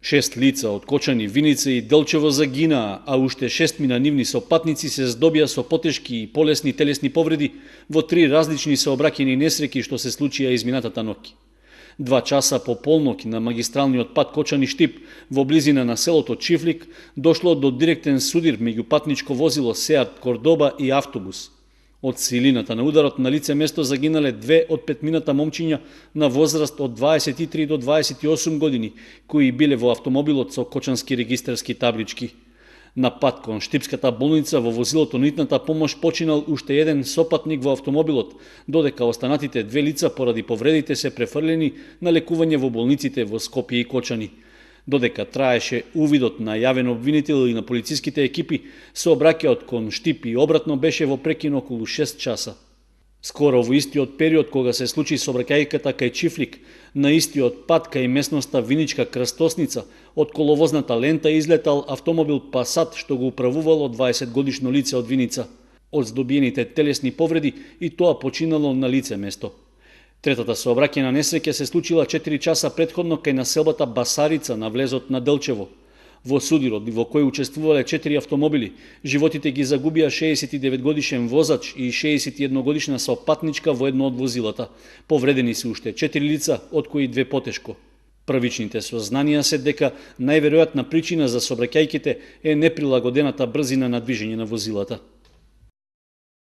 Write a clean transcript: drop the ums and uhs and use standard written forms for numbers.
6 лица од Кочани, Виница и Делчево загинаа, а уште 6 нивни сопатници се здобија со потешки и полесни телесни повреди во 3 различни сообраќајни несреќи што се случија изминатата ноќ. 2 часа по полноќ на магистралниот пат Кочани-Штип во близина на селото Чифлик дошло до директен судир меѓу патничко возило Сеат Кордоба и автобус. Од силината на ударот на лице место загинале 2 од 5 момчиња на возраст од 23 до 28 години, кои биле во автомобилот со кочански регистарски таблички. На пат кон Штипската болница во возилото на итната помош починал уште еден сопатник во автомобилот, додека останатите 2 лица поради повредите се префрлени на лекување во болниците во Скопје и Кочани. Додека траеше увидот на јавен обвинител и на полициските екипи, сообраќајот кон Штип и обратно беше во прекин околу 6 часа. Скоро во истиот период кога се случи сообраќајката кај Чифлик, на истиот пат кај местноста Виничка крстосница, од коловозната лента излетал автомобил Пасат што го управувало 20-годишно лице од Виница. Од здобиените телесни повреди и тоа починало на лице место. Третата сообраќајна несреќа се случила 4 часа претходно кај населбата Басарица на влезот на Делчево. Во судирот во кој учествувале 4 автомобили, животите ги загубија 69 годишен возач и 61 годишна сопатничка во едно од возилата. Повредени се уште 4 лица, од кои 2 потешко. Првичните сознанија се дека најверојатна причина за сообраќајките е неприлагодената брзина на движење на возилата.